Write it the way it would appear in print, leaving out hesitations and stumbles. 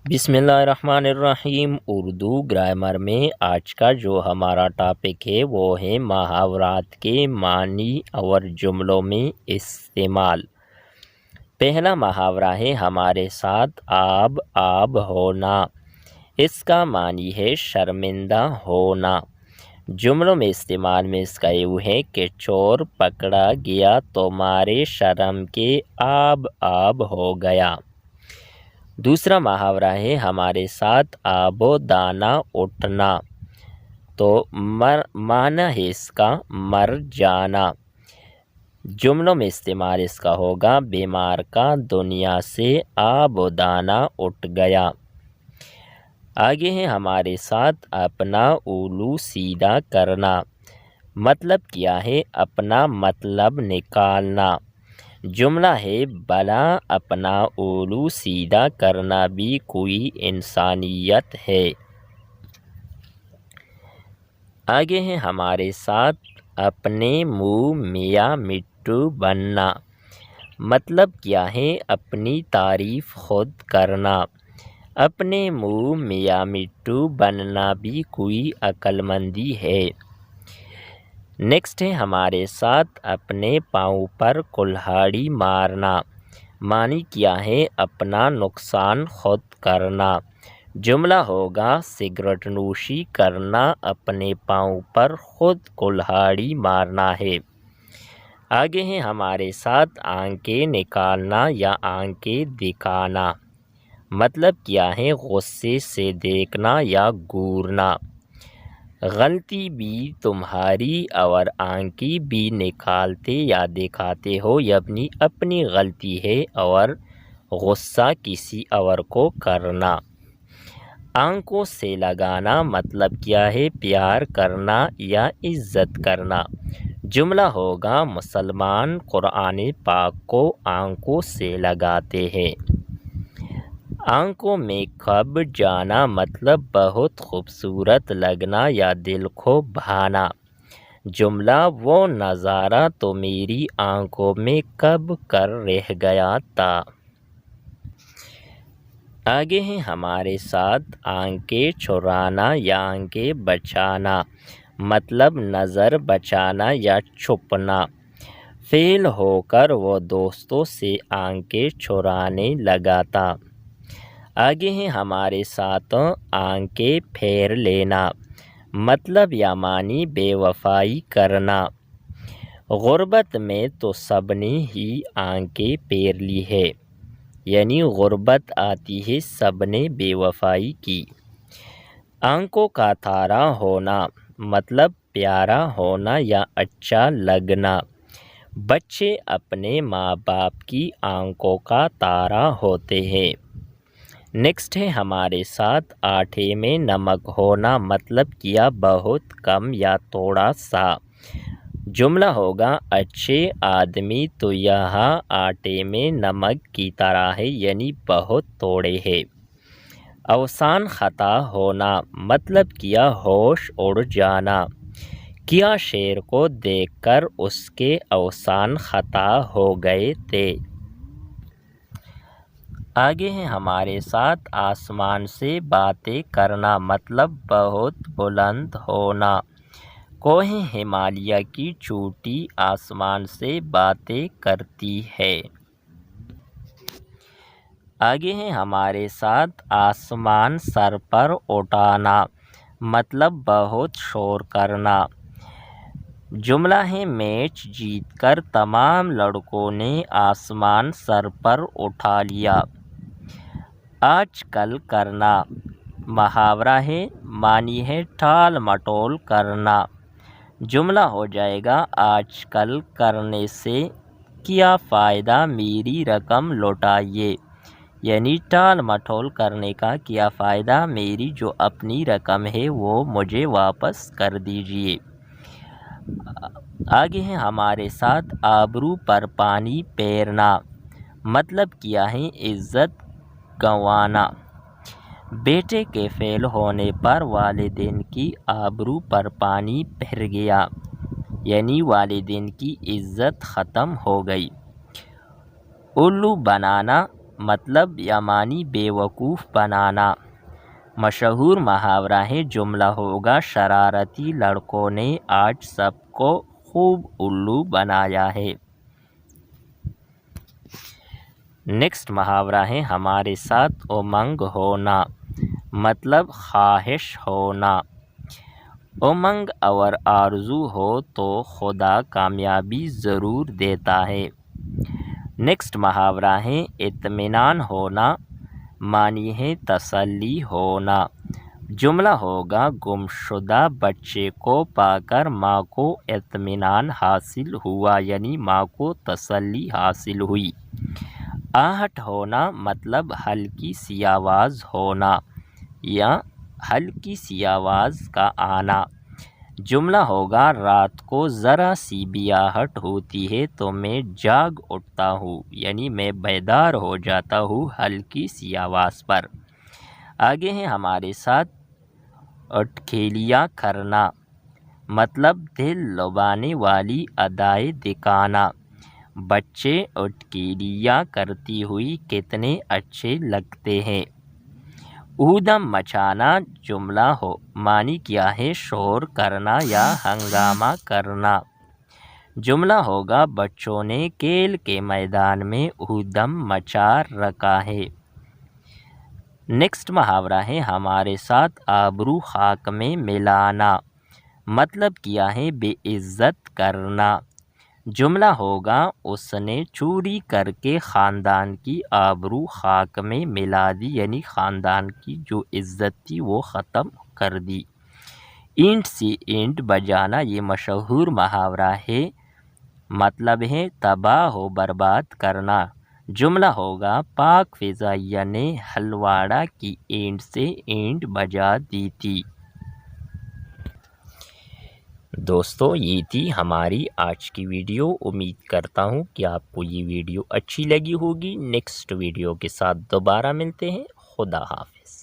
بسم اللہ الرحمن الرحیم۔ اردو گرامر میں آج کا جو ہمارا ٹاپک ہے وہ ہے محاورات کے معنی اور جملوں میں استعمال۔ پہلا محاورہ ہے ہمارے ساتھ آب آب ہونا۔ اس کا معنی ہے شرمندہ ہونا۔ جملوں میں استعمال میں اس کا یوں ہے کہ چور پکڑا گیا تو مارے شرم کے آب آب ہو گیا۔ دوسرا محاورہ ہے ہمارے ساتھ آب و دانہ اٹھنا، تو معنی ہے اس کا مر جانا۔ جملوں میں استعمال اس کا ہوگا بیمار کا دنیا سے آب و دانہ اٹھ گیا۔ آگے ہے ہمارے ساتھ اپنا الو سیدھا کرنا۔ مطلب کیا ہے؟ اپنا مطلب نکالنا۔ جملہ ہے بھلا اپنا الو سیدھا کرنا بھی کوئی انسانیت ہے۔ آگے ہے ہمارے ساتھ اپنے منہ میاں مٹھو بننا۔ مطلب کیا ہے؟ اپنی تعریف خود کرنا۔ اپنے منہ میاں مٹھو بننا بھی کوئی عقل مندی ہے۔ نیکسٹ ہے ہمارے ساتھ اپنے پاؤں پر کلہاڑی مارنا۔ معنی کیا ہے؟ اپنا نقصان خود کرنا۔ جملہ ہوگا سگریٹ نوشی کرنا اپنے پاؤں پر خود کلہاڑی مارنا ہے۔ آگے ہے ہمارے ساتھ آنکھیں نکالنا یا آنکھیں دکھانا۔ مطلب کیا ہے؟ غصے سے دیکھنا یا گھورنا۔ غلطی بھی تمہاری اور آنکھیں بھی نکالتے یا دکھاتے ہو، یہ اپنی غلطی ہے اور غصہ کسی اور کو کرنا۔ آنکھوں سے لگانا مطلب کیا ہے؟ پیار کرنا یا عزت کرنا۔ جملہ ہوگا مسلمان قرآن پاک کو آنکھوں سے لگاتے ہیں۔ آنکھوں میں کھب جانا مطلب بہت خوبصورت لگنا یا دل کو بھانا۔ جملہ وہ نظارہ تو میری آنکھوں میں کب کر رہ گیا تھا۔ آگے ہیں ہمارے ساتھ آنکھیں چرانا یا آنکھیں بچانا۔ مطلب نظر بچانا یا چھپنا۔ فیل ہو کر وہ دوستوں سے آنکھیں چرانے لگا تھا۔ آگے ہیں ہمارے ساتھ آنکھیں پھیر لینا۔ مطلب یا معنی بے وفائی کرنا۔ غربت میں تو سب نے ہی آنکھیں پھیر لی ہے، یعنی غربت آتی ہے سب نے بے وفائی کی۔ آنکھوں کا تارا ہونا مطلب پیارا ہونا یا اچھا لگنا۔ بچے اپنے ماں باپ کی آنکھوں کا تارا ہوتے ہیں۔ نیکسٹ ہے ہمارے ساتھ آٹے میں نمک ہونا۔ مطلب کیا بہت کم یا تھوڑا سا۔ جملہ ہوگا اچھے آدمی تو یہاں آٹے میں نمک کی طرح ہے، یعنی بہت تھوڑے ہے۔ اوسان خطا ہونا مطلب کیا ہوش اڑ جانا۔ کیا شیر کو دیکھ کر اس کے اوسان خطا ہو گئے تھے۔ آگے ہیں ہمارے ساتھ آسمان سے باتیں کرنا۔ مطلب بہت بلند ہونا۔ کوہ ہمالیہ کی چوٹی آسمان سے باتیں کرتی ہے۔ آگے ہیں ہمارے ساتھ آسمان سر پر اٹھانا۔ مطلب بہت شور کرنا۔ جملہ ہے میچ جیت کر تمام لڑکوں نے آسمان سر پر اٹھا لیا۔ آج کل کرنا محاورہ ہے، معنی ہے ٹال مٹول کرنا۔ جملہ ہو جائے گا آج کل کرنے سے کیا فائدہ، میری رقم لوٹائیے، یعنی ٹال مٹول کرنے کا کیا فائدہ، میری جو اپنی رقم ہے وہ مجھے واپس کر دیجیے۔ آگے ہیں ہمارے ساتھ آبرو پر پانی پھیرنا۔ مطلب کیا ہے؟ عزت گنوانا۔ بیٹے کے فیل ہونے پر والدین کی آبرو پر پانی پھر گیا، یعنی والدین کی عزت ختم ہو گئی۔ الو بنانا مطلب یا معنی بیوقوف بنانا۔ مشہور محاورہ ہے، جملہ ہوگا شرارتی لڑکوں نے آج سب کو خوب الو بنایا ہے۔ نیکسٹ محاورہ ہے ہمارے ساتھ امنگ ہونا، مطلب خواہش ہونا۔ امنگ اور آرزو ہو تو خدا کامیابی ضرور دیتا ہے۔ نیکسٹ محاورہ ہے اطمینان ہونا، معنی ہے تسلی ہونا۔ جملہ ہوگا گمشدہ بچے کو پا کر ماں کو اطمینان حاصل ہوا، یعنی ماں کو تسلی حاصل ہوئی۔ آہٹ ہونا مطلب ہلکی سی آواز ہونا یا ہلکی سی آواز کا آنا۔ جملہ ہوگا رات کو ذرا سی بھی آہٹ ہوتی ہے تو میں جاگ اٹھتا ہوں، یعنی میں بیدار ہو جاتا ہوں ہلکی سی آواز پر۔ آگے ہیں ہمارے ساتھ اٹکھیلیاں کرنا، مطلب دل لبھانے والی ادائیں دکھانا۔ بچے اٹکھیلیاں کرتی ہوئی کتنے اچھے لگتے ہیں۔ اودم مچانا جملہ ہو، معنی کیا ہے شور کرنا یا ہنگامہ کرنا۔ جملہ ہوگا بچوں نے کھیل کے میدان میں اودم مچا رکھا ہے۔ نیکسٹ محاورہ ہے ہمارے ساتھ آبرو خاک میں ملانا، مطلب کیا ہے بے عزت کرنا۔ جملہ ہوگا اس نے چوری کر کے خاندان کی آبرو خاک میں ملا دی، یعنی خاندان کی جو عزت تھی وہ ختم کر دی۔ اینٹ سے اینٹ بجانا یہ مشہور محاورہ ہے، مطلب ہے تباہ و برباد کرنا۔ جملہ ہوگا پاک فضائیہ نے ہلواڑا کی اینٹ سے اینٹ بجا دی تھی۔ دوستو یہ تھی ہماری آج کی ویڈیو، امید کرتا ہوں کہ آپ کو یہ ویڈیو اچھی لگی ہوگی۔ نیکسٹ ویڈیو کے ساتھ دوبارہ ملتے ہیں، خدا حافظ۔